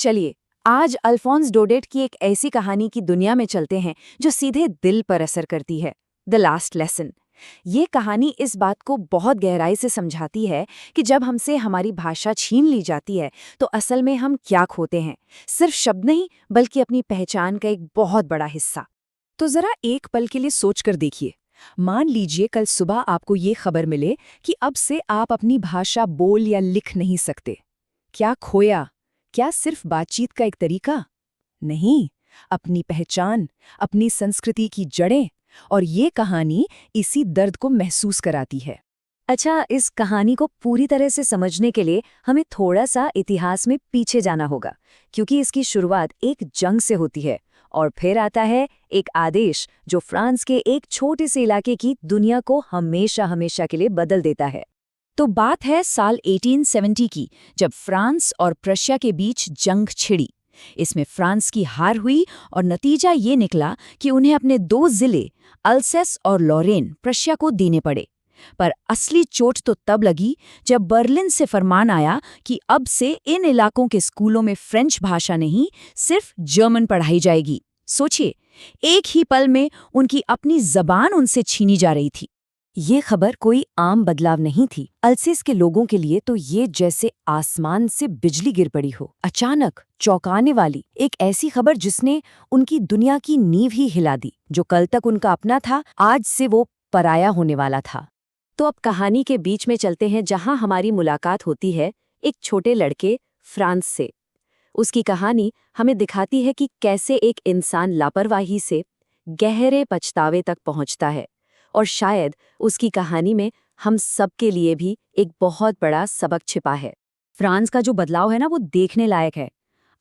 चलिए, आज अल्फोंस डोडेट की एक ऐसी कहानी की दुनिया में चलते हैं जो सीधे दिल पर असर करती है। The last lesson. ये कहानी इस बात को बहुत गहराई से समझाती है कि जब हमसे हमारी भाषा छीन ली जाती है तो असल में हम क्या खोते हैं। सिर्फ शब्द नहीं, बल्कि अपनी पहचान का एक बहुत बड़ा हिस्सा। तो जरा एक पल के लिए सोच कर देखिए। मान लीजिए कल सुबह आपको ये खबर मिले कि अब से आप अपनी भाषा बोल या लिख नहीं सकते। क्या खोया? क्या सिर्फ बातचीत का एक तरीका? नहीं, अपनी पहचान, अपनी संस्कृति की जड़ें। और ये कहानी इसी दर्द को महसूस कराती है। अच्छा, इस कहानी को पूरी तरह से समझने के लिए हमें थोड़ा सा इतिहास में पीछे जाना होगा, क्योंकि इसकी शुरुआत एक जंग से होती है और फिर आता है एक आदेश जो फ्रांस के एक छोटे से इलाके की दुनिया को हमेशा हमेशा के लिए बदल देता है। तो बात है साल 1870 की, जब फ्रांस और प्रशिया के बीच जंग छिड़ी। इसमें फ्रांस की हार हुई और नतीजा ये निकला कि उन्हें अपने 2 जिले अल्सेस और लॉरेन प्रशिया को देने पड़े। पर असली चोट तो तब लगी जब बर्लिन से फरमान आया कि अब से इन इलाकों के स्कूलों में फ्रेंच भाषा नहीं, सिर्फ जर्मन पढ़ाई जाएगी। सोचिए, एक ही पल में उनकी अपनी जबान उनसे छीनी जा रही थी। ये खबर कोई आम बदलाव नहीं थी। अल्सेस के लोगों के लिए तो ये जैसे आसमान से बिजली गिर पड़ी हो। अचानक चौंकाने वाली एक ऐसी खबर जिसने उनकी दुनिया की नींव ही हिला दी। जो कल तक उनका अपना था, आज से वो पराया होने वाला था। तो अब कहानी के बीच में चलते हैं, जहां हमारी मुलाकात होती है एक छोटे लड़के फ्रांस से। उसकी कहानी हमें दिखाती है कि कैसे एक इंसान लापरवाही से गहरे पछतावे तक पहुंचता है। और शायद उसकी कहानी में हम सब के लिए भी एक बहुत बड़ा सबक छिपा है। फ्रांस का जो बदलाव है ना, वो देखने लायक है।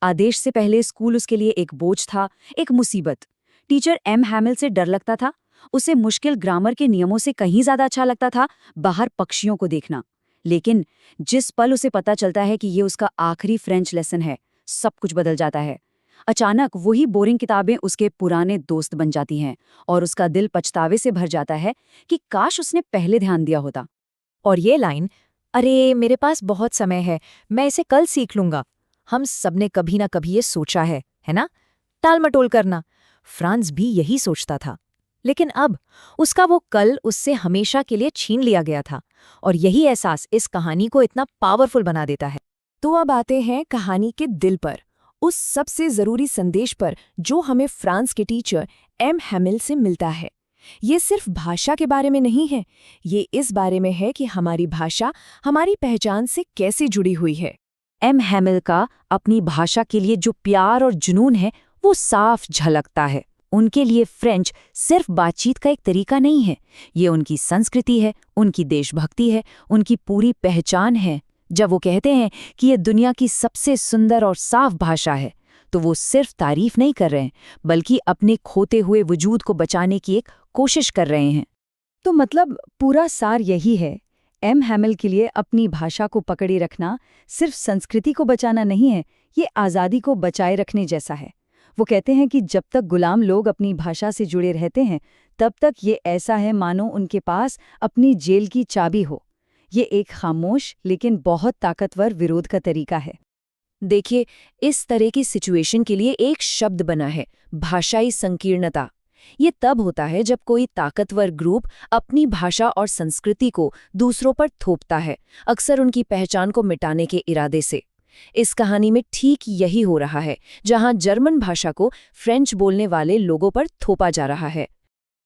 आदेश से पहले स्कूल उसके लिए एक बोझ था, एक मुसीबत। टीचर एम हैमिल से डर लगता था। उसे मुश्किल ग्रामर के नियमों से कहीं ज्यादा अच्छा लगता था बाहर पक्षियों को देखना। लेकिन जिस पल उसे पता चलता है कि ये उसका आखिरी फ्रेंच लेसन है, सब कुछ बदल जाता है। अचानक वही बोरिंग किताबें उसके पुराने दोस्त बन जाती हैं और उसका दिल पछतावे से भर जाता है कि काश उसने पहले ध्यान दिया होता। और ये लाइन, अरे मेरे पास बहुत समय है, मैं इसे कल सीख लूंगा, हम सबने कभी ना कभी ये सोचा है ना? टाल मटोल करना। फ्रांस भी यही सोचता था। लेकिन अब उसका वो कल उससे हमेशा के लिए छीन लिया गया था। और यही एहसास इस कहानी को इतना पावरफुल बना देता है। तो अब आते हैं कहानी के दिल पर, उस सबसे जरूरी संदेश पर जो हमें फ्रांस के टीचर एम हैमिल से मिलता है। ये सिर्फ भाषा के बारे में नहीं है, ये इस बारे में है कि हमारी भाषा हमारी पहचान से कैसे जुड़ी हुई है। एम हैमिल का अपनी भाषा के लिए जो प्यार और जुनून है, वो साफ झलकता है। उनके लिए फ्रेंच सिर्फ बातचीत का एक तरीका नहीं है, ये उनकी संस्कृति है, उनकी देशभक्ति है, उनकी पूरी पहचान है। जब वो कहते हैं कि ये दुनिया की सबसे सुंदर और साफ भाषा है, तो वो सिर्फ तारीफ नहीं कर रहे हैं, बल्कि अपने खोते हुए वजूद को बचाने की एक कोशिश कर रहे हैं। तो मतलब पूरा सार यही है, एम हैमिल के लिए अपनी भाषा को पकड़े रखना सिर्फ संस्कृति को बचाना नहीं है, ये आज़ादी को बचाए रखने जैसा है। वो कहते हैं कि जब तक गुलाम लोग अपनी भाषा से जुड़े रहते हैं, तब तक ये ऐसा है मानो उनके पास अपनी जेल की चाबी हो। ये एक खामोश लेकिन बहुत ताकतवर विरोध का तरीका है। देखिए, इस तरह की सिचुएशन के लिए एक शब्द बना है, भाषाई संकीर्णता। ये तब होता है जब कोई ताकतवर ग्रुप अपनी भाषा और संस्कृति को दूसरों पर थोपता है, अक्सर उनकी पहचान को मिटाने के इरादे से। इस कहानी में ठीक यही हो रहा है, जहां जर्मन भाषा को फ्रेंच बोलने वाले लोगों पर थोपा जा रहा है।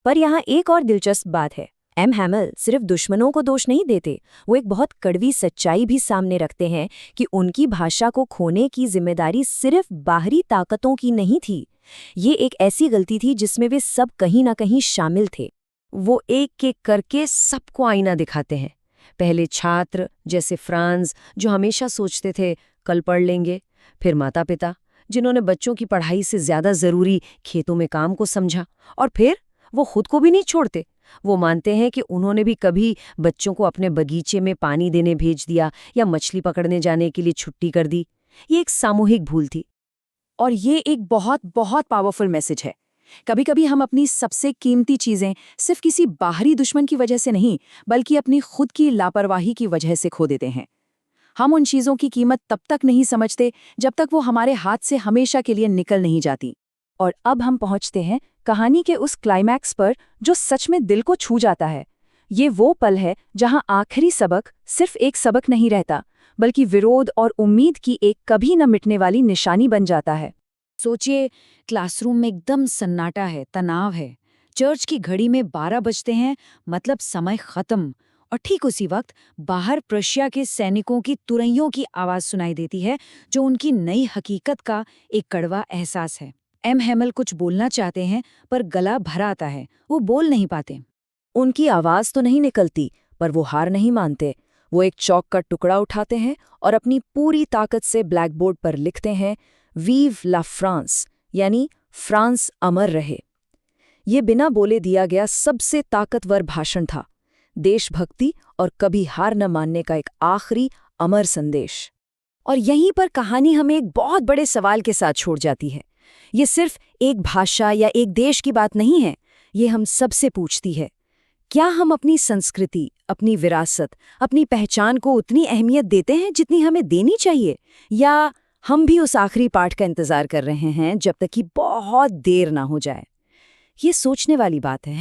पर यहाँ एक और दिलचस्प बात है, एम हैमिल सिर्फ दुश्मनों को दोष नहीं देते, वो एक बहुत कड़वी सच्चाई भी सामने रखते हैं कि उनकी भाषा को खोने की जिम्मेदारी सिर्फ बाहरी ताकतों की नहीं थी। ये एक ऐसी गलती थी जिसमें वे सब कहीं ना कहीं शामिल थे। वो एक एक करके सबको आईना दिखाते हैं। पहले छात्र जैसे फ्रांस, जो हमेशा सोचते थे कल पढ़ लेंगे। फिर माता पिता, जिन्होंने बच्चों की पढ़ाई से ज्यादा जरूरी खेतों में काम को समझा। और फिर वो खुद को भी नहीं छोड़ते। वो मानते हैं कि उन्होंने भी कभी बच्चों को अपने बगीचे में पानी देने भेज दिया या मछली पकड़ने जाने के लिए छुट्टी कर दी। ये एक सामूहिक भूल थी। और ये एक बहुत बहुत पावरफुल मैसेज है। कभी कभी हम अपनी सबसे कीमती चीजें सिर्फ किसी बाहरी दुश्मन की वजह से नहीं, बल्कि अपनी खुद की लापरवाही की वजह से खो देते हैं। हम उन चीज़ों की कीमत तब तक नहीं समझते जब तक वो हमारे हाथ से हमेशा के लिए निकल नहीं जाती। और अब हम पहुंचते हैं कहानी के उस क्लाइमैक्स पर जो सच में दिल को छू जाता है। ये वो पल है जहां आखिरी सबक सिर्फ एक सबक नहीं रहता, बल्कि विरोध और उम्मीद की एक कभी न मिटने वाली निशानी बन जाता है। सोचिए, क्लासरूम में एकदम सन्नाटा है, तनाव है। चर्च की घड़ी में 12 बजते हैं, मतलब समय खत्म। और ठीक उसी वक्त बाहर प्रशिया के सैनिकों की तुरैयों की आवाज सुनाई देती है, जो उनकी नई हकीकत का एक कड़वा एहसास है। एम हेमल कुछ बोलना चाहते हैं, पर गला भर आता है, वो बोल नहीं पाते। उनकी आवाज तो नहीं निकलती, पर वो हार नहीं मानते। वो एक चौक का टुकड़ा उठाते हैं और अपनी पूरी ताकत से ब्लैकबोर्ड पर लिखते हैं, वीव ला फ्रांस, यानी फ्रांस अमर रहे। ये बिना बोले दिया गया सबसे ताकतवर भाषण था, देशभक्ति और कभी हार न मानने का एक आखिरी अमर संदेश। और यहीं पर कहानी हमें एक बहुत बड़े सवाल के साथ छोड़ जाती है। ये सिर्फ एक भाषा या एक देश की बात नहीं है, ये हम सबसे पूछती है, क्या हम अपनी संस्कृति, अपनी विरासत, अपनी पहचान को उतनी अहमियत देते हैं जितनी हमें देनी चाहिए, या हम भी उस आखिरी पाठ का इंतजार कर रहे हैं जब तक कि बहुत देर ना हो जाए? ये सोचने वाली बात है ना?